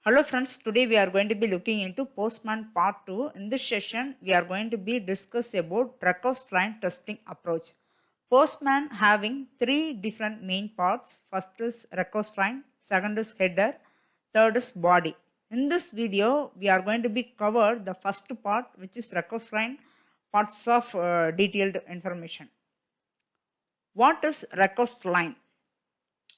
Hello friends, today we are going to be looking into Postman part 2. In this session, we are going to be discuss about Dragos line testing approach. Postman having three different main parts. First is Dragos line, second is header, third is body. In this video, we are going to be cover the first part, which is Dragos line, parts of detailed information. What is Dragos line?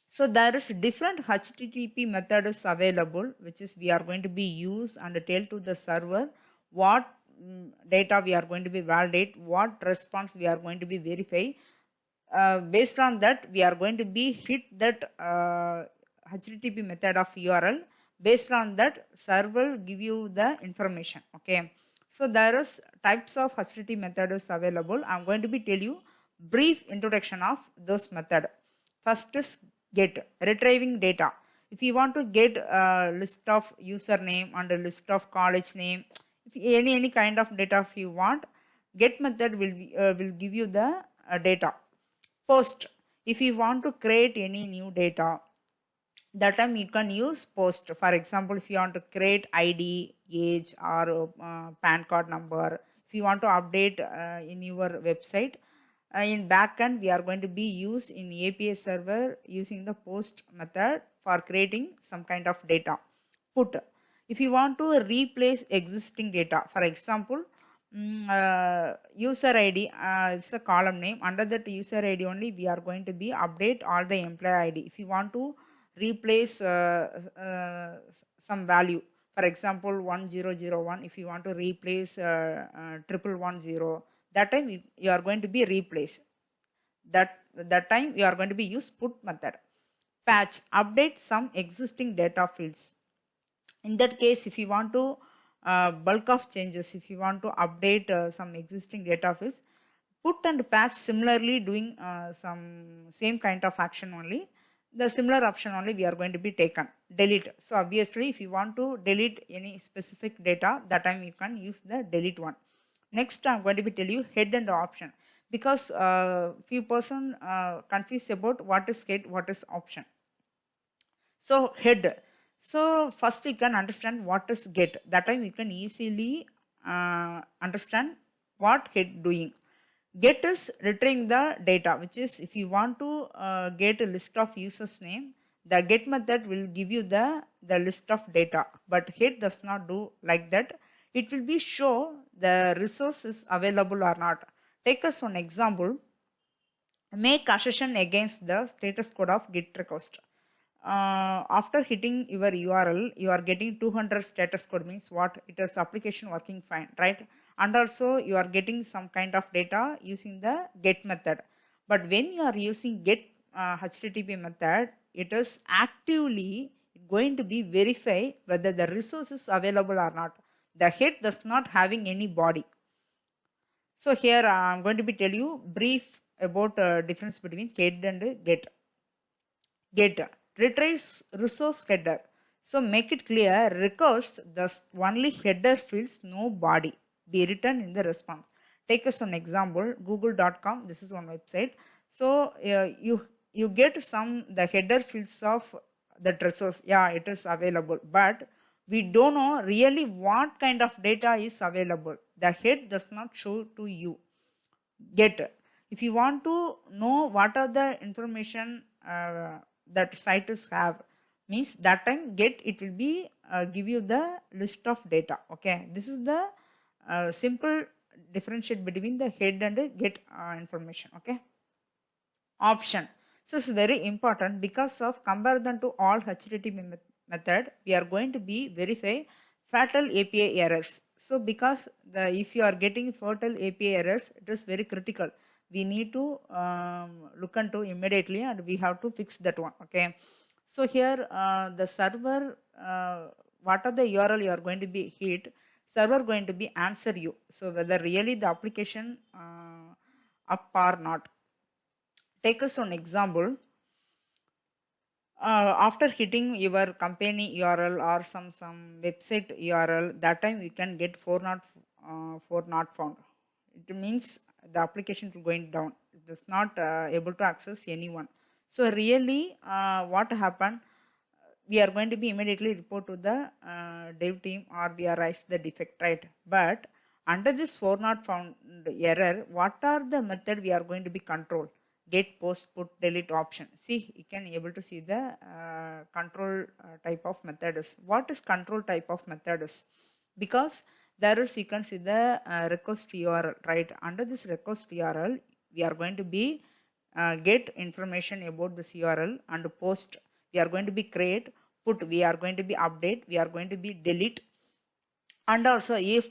So there is different HTTP methods available, which is we are going to be use and tell to the server what data we are going to be validate, what response we are going to be verify. Based on that, we are going to be hit that HTTP method of URL. Based on that, server give you the information. Okay. So there is types of HTTP methods available. I'm going to be tell you brief introduction of those method. First is get, retrieving data. If you want to get a list of username and a list of college name, if any kind of data if you want, get method will give you the data. Post, if you want to create any new data, that time you can use post. For example, if you want to create ID, age, or PAN card number, if you want to update in your website, in backend we are going to be use in API server using the post method for creating some kind of data. Put, if you want to replace existing data, for example, user ID is a column name. Under that user ID only we are going to be update all the employee ID. If you want to replace some value, for example 1001, if you want to replace 1110, that time you are going to be replace. That time you are going to be use put method. Patch, update some existing data fields. In that case, if you want to bulk of changes, if you want to update some existing data fields, put and patch similarly doing some same kind of action only. The similar option only we are going to be taken. Delete, so obviously if you want to delete any specific data, that time you can use the delete one. Next, I'm going to be tell you head and option, because few person confused about what is head, what is option. So head, so first you can understand what is get, that time you can easily understand what head doing. Get is retrieving the data, which is if you want to get a list of users name, the get method will give you the list of data, but head does not do like that. It will be show the resources available or not. Take us one example. Make assertion against the status code of git request. After hitting your URL, you are getting 200 status code, means what? It is application working fine, right? And also you are getting some kind of data using the get method. But when you are using get HTTP method, it is actively going to be verify whether the resources available or not. The head does not having any body. So here I'm going to be tell you brief about difference between head and get. Get, retrieves resource header. So make it clear, request the only header fields, no body, be written in the response. Take us an example, google.com. This is one website. So you get some the header fields of that resource. Yeah, it is available, but we don't know really what kind of data is available. The head does not show to you. Get, if you want to know what are the information that sites have, means that time get, it will be give you the list of data. Okay, this is the simple differentiate between the head and the get information. Okay, option, so it's very important because of comparison to all HTTP method, we are going to be verify fatal API errors. So because the if you are getting fatal API errors, it is very critical. We need to look into immediately and we have to fix that one. Okay, so here the server, what are the URL you are going to be hit, server going to be answer you. So whether really the application up or not. Take us an example. After hitting your company URL or some website URL, that time we can get 404 not found. It means the application is going down. It is not able to access anyone. So really, what happened? we are going to be immediately report to the dev team or we are raise the defect, right? But under this 4 not found error, what are the method we are going to be control? Get, post, put, delete option. See, you can able to see the control type of method is. What is control type of method is? Because there is, you can see the request URL, right? Under this request URL, we are going to be get information about this URL, and post we are going to be create, put we are going to be update, we are going to be delete. And also if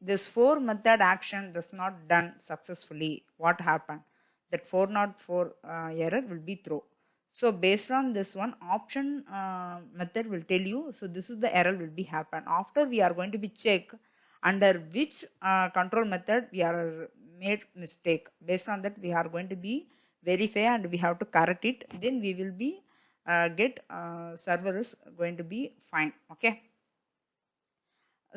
this 4 method action does not done successfully, what happened? That 404 error will be throw. So based on this one, option method will tell you, so this is the error will be happen. After we are going to be check under which control method we are made mistake. Based on that we are going to be verify and we have to correct it. Then we will be get server is going to be fine. Okay.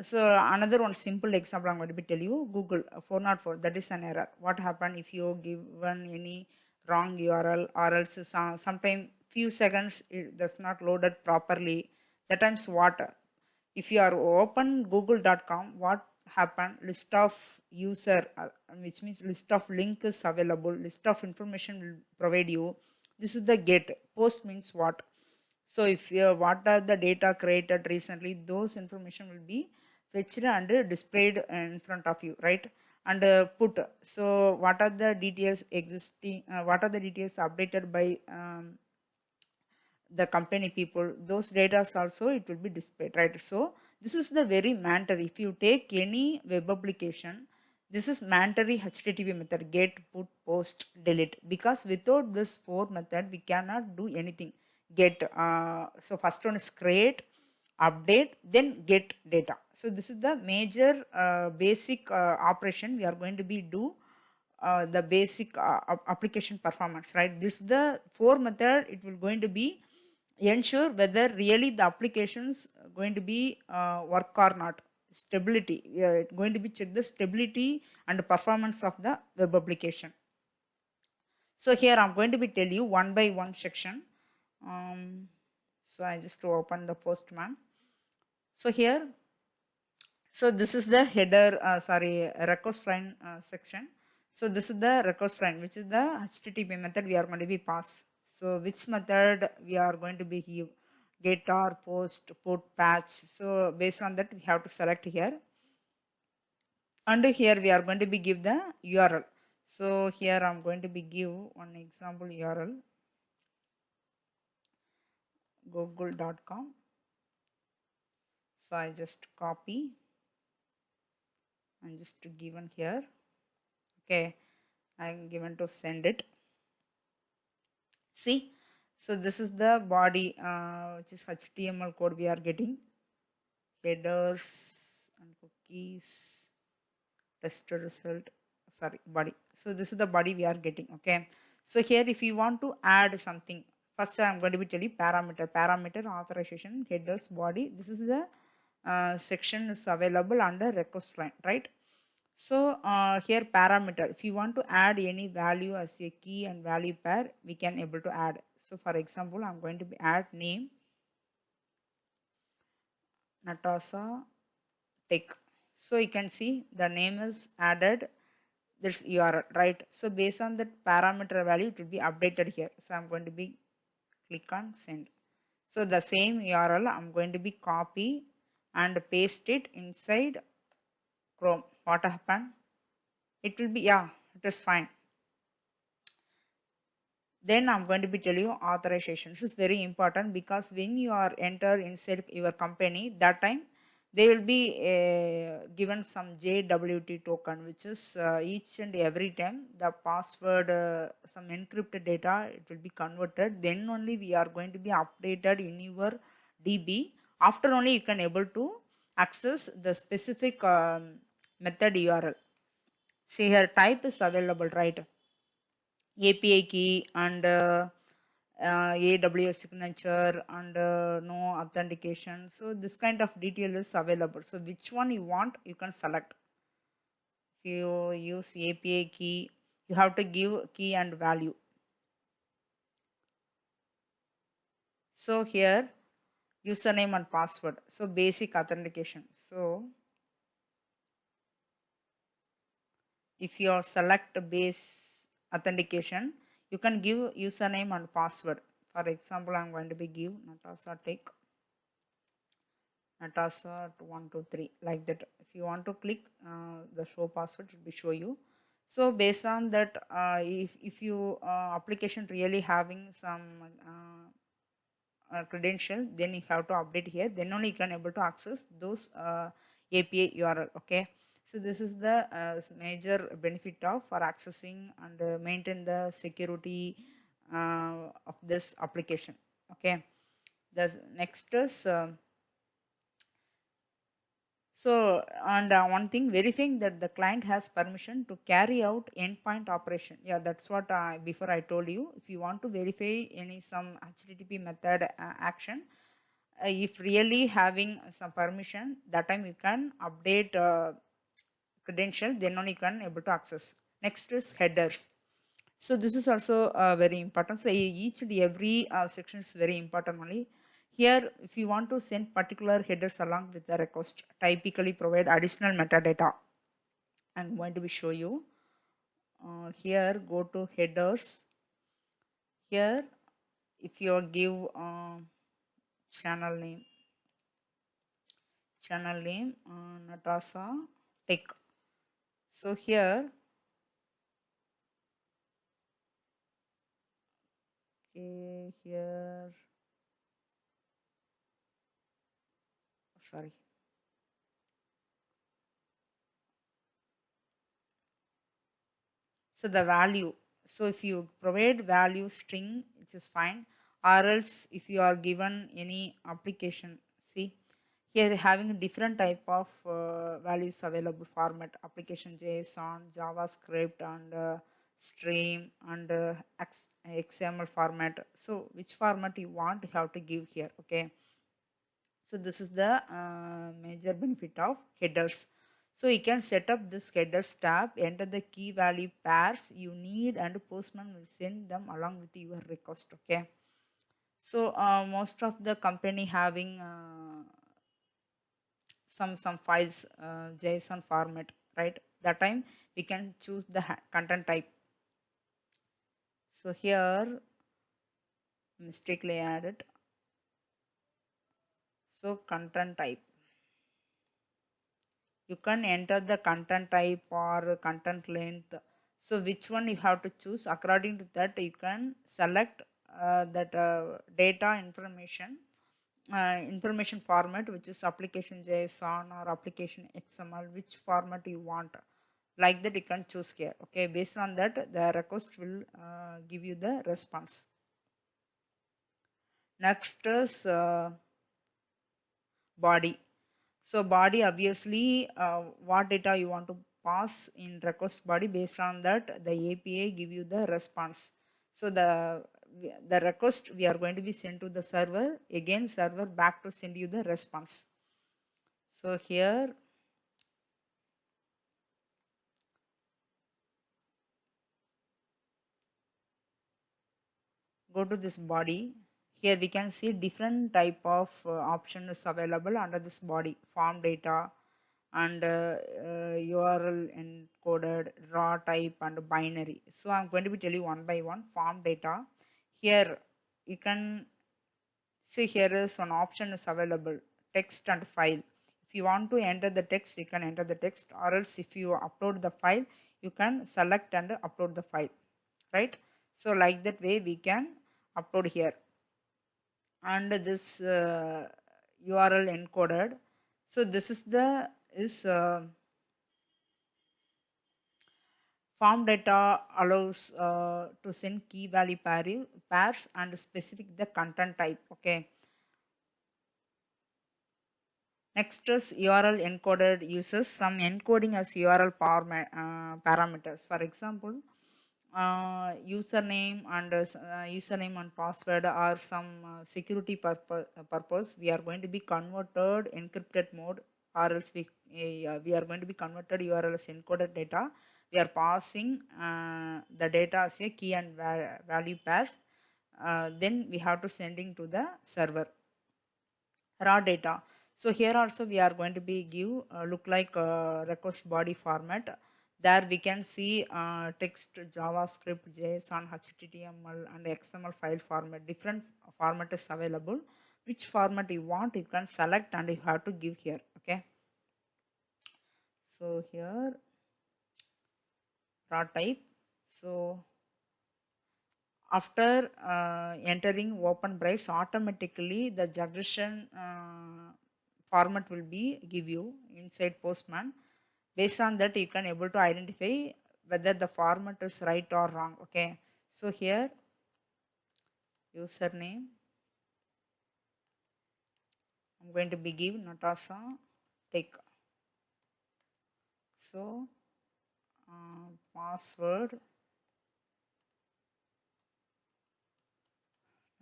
So another one simple example I'm going to be tell you. Google 404, that is an error. What happened if you given any wrong URL, or else sometime few seconds it does not loaded properly. That times what? If you are open google.com, what happened? List of user, which means list of link is available, list of information will provide you. This is the get. Post means what? So if you what are the data created recently, those information will be fetched and displayed in front of you, right? And put, so what are the details existing, what are the details updated by the company people, those data also it will be displayed, right? So this is the very mandatory. If you take any web application, this is mandatory HTTP method: get, put, post, delete. Because without this 4 method we cannot do anything. Get, so first one is create, update, then get data. So this is the major basic operation we are going to be do the basic application performance, right? This is the 4 method. It will going to be ensure whether really the applications going to be work or not. Stability, going to be check the stability and performance of the web application. So here I'm going to be tell you one by one section. So I just to open the Postman. So here, so this is the header, request line section. So this is the request line, which is the HTTP method we are going to be pass. So which method we are going to be give? Get or post, put, patch. So based on that we have to select here. And here we are going to be give the URL. So here I'm going to be give one example URL, google.com. So I just copy and just to given here. Okay, I'm given to send it. See, so this is the body, which is HTML code we are getting. Headers and cookies, test result, sorry, body. So this is the body we are getting. Okay. So here if you want to add something, first I'm going to be telling parameter, authorization, headers, body. This is the section is available under request line, right? So here parameter, if you want to add any value as a key and value pair, we can able to add. So for example, I'm going to be add name Natasha Tech. So you can see the name is added, this URL, right? So based on that parameter value, it will be updated here. So I'm going to be click on send. So the same URL I'm going to be copy and paste it inside Chrome. What happened? It will be, yeah, it is fine. Then I'm going to be tell you authorization. This is very important because when you are enter inside your company, that time they will be given some JWT token, which is each and every time the password, some encrypted data, it will be converted. Then only we are going to be updated in your DB. After only you can able to access the specific method URL. See here type is available, right? API key and AWS signature and no authentication. So this kind of detail is available. So which one you want, you can select. If you use API key, you have to give key and value. So here username and password. So basic authentication. So if you select base authentication, you can give username and password. For example, I'm going to be give Natasha Tech, Natasha 123 like that. If you want to click the show password, it will show you. So based on that, if you application really having some credential, then you have to update here, then only you can able to access those API URL. Okay, so this is the major benefit of for accessing and maintain the security of this application. Okay, the next is so, and one thing, verifying that the client has permission to carry out endpoint operation. Yeah, that's what before I told you. If you want to verify any some HTTP method action, if really having some permission, that time you can update credential, then only you can able to access. Next is headers. So this is also very important. So each and every section is very important only. Here, if you want to send particular headers along with the request, typically provide additional metadata. I'm going to be show you. Here, go to headers. Here, if you give channel name Natasha Tech. So here, okay, here, sorry. So the value. So if you provide value string, it is fine. Or else if you are given any application, see here having different type of values available format, application JSON, JavaScript, and stream, and XML format. So which format you want, you have to give here. Okay. So this is the major benefit of headers. So you can set up this headers tab, enter the key value pairs you need, and Postman will send them along with your request. Okay. So most of the company having some files JSON format, right? That time we can choose the content type. So here mistakenly added. So content type. You can enter the content type or content length. So which one you have to choose, according to that you can select that data information format, which is application JSON or application XML, which format you want. Like that you can choose here. Okay, based on that the request will give you the response. Next is body. So body, obviously what data you want to pass in request body, based on that the API give you the response. So the request we are going to be sent to the server, again server back to send you the response. So here go to this body. Here we can see different type of option is available under this body: form data, and URL encoded, raw type, and binary. So I'm going to be tell you one by one. Form data. Here you can see here is one option is available: text and file. If you want to enter the text, you can enter the text, or else if you upload the file, you can select and upload the file, right? So like that way we can upload here. And this URL encoded. So this is the is form data allows to send key value pairs and specific the content type. Okay. Next is URL encoded uses some encoding as URL parameters. For example, username and password are some security purpose. We are going to be converted encrypted mode, or else we are going to be converted URL as encoded data. We are passing the data as a key and value pairs. Then we have to sending to the server. raw data. So here also we are going to be give look like request body format. There we can see text, JavaScript, JSON, HTML and XML file format. Different format is available. Which format you want, you can select and you have to give here. Okay. So here raw type. So after entering open brace, automatically the generation format will be give you inside Postman. Based on that, you can able to identify whether the format is right or wrong. Okay. So here username, I'm going to be give Natasha Tech. So password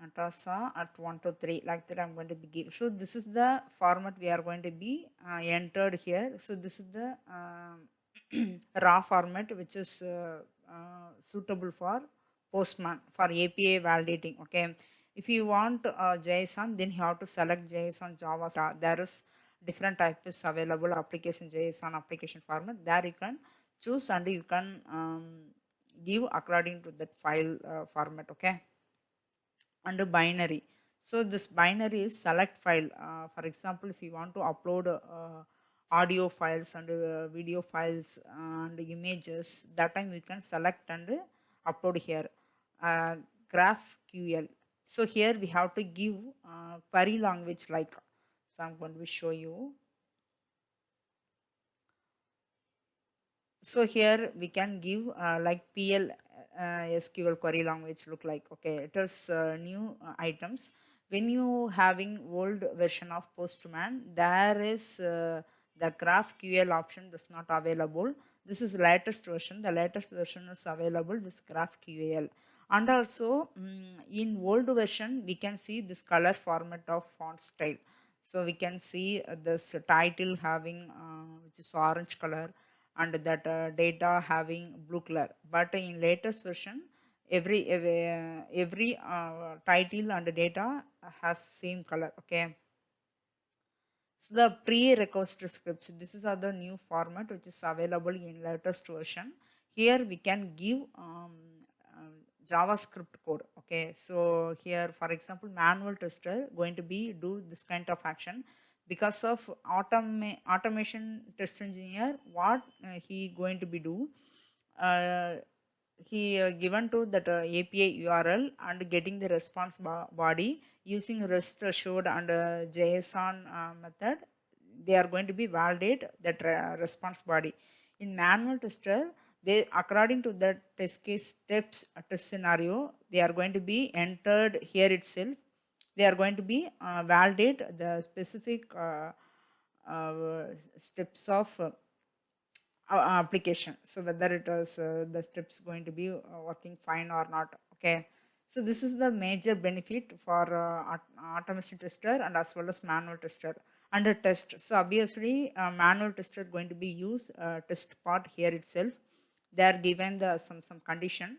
Natasha at 123, like that I'm going to be give. So this is the format we are going to be entered here. So this is the raw format which is suitable for Postman for API validating. Okay. If you want JSON, then you have to select JSON, Java. There is different types available, application JSON, application format. There you can choose and you can give according to that file format. Okay. Under binary, so this binary is select file. For example, if you want to upload audio files and video files and images, that time we can select and upload here. uh, GraphQL. So here we have to give query language like, so I'm going to show you. So here we can give like PL SQL query language look like. Okay, it is new items. When you having old version of Postman, there is the GraphQL option is not available. This is latest version. The latest version is available, this GraphQL. And also in old version we can see this color format of font style. So we can see this title having which is orange color, and that data having blue color. But in latest version, every title and data has same color. Okay. So the pre-request scripts, this is the new format which is available in latest version. Here we can give JavaScript code. Okay, so here for example, manual tester going to be do this kind of action. Because of automation test engineer, what he going to be do, uh, he given to that API URL and getting the response body using REST assured and JSON method. They are going to be validate that response body. In manual tester, they according to that test case steps test scenario, they are going to be entered here itself. They are going to be validate the specific uh, steps of application. So whether it is the steps going to be working fine or not. Okay. So this is the major benefit for automation tester and as well as manual tester under test. So obviously manual tester going to be use test part here itself. They are given the some condition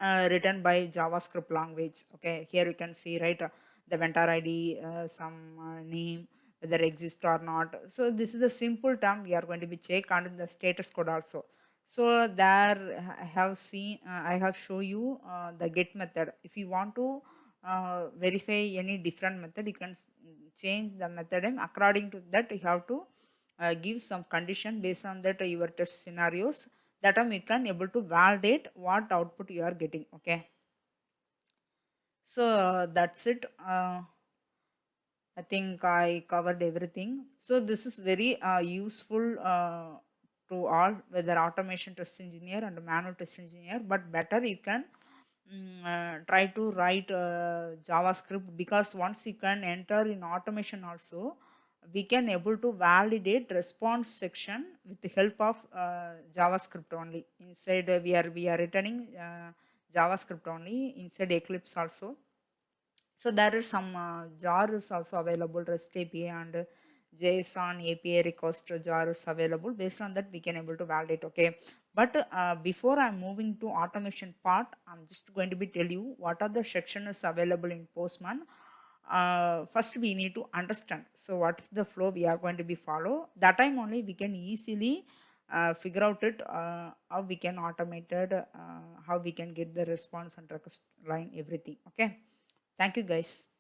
written by JavaScript language. Okay, here you can see, right, the vendor ID, some name, whether exist or not. So this is a simple term we are going to be check and the status code also. So there I have seen, I have show you the get method. If you want to verify any different method, you can change the method and according to that you have to give some condition. Based on that your test scenarios, that time you can able to validate what output you are getting. Okay. So that's it. I think I covered everything. So this is very useful to all, whether automation test engineer and manual test engineer, but better you can try to write JavaScript, because once you can enter in automation also, we can able to validate response section with the help of JavaScript only. Inside we are returning JavaScript only inside Eclipse also. So there is some jar is also available, REST API and JSON API request jar is available. Based on that we can able to validate. Okay. But before I'm moving to automation part, I'm just going to be tell you what are the sections available in Postman. first we need to understand. So what is the flow we are going to be follow? That time only we can easily figure out it, how we can automate it, how we can get the response and request line, everything. Okay. Thank you guys.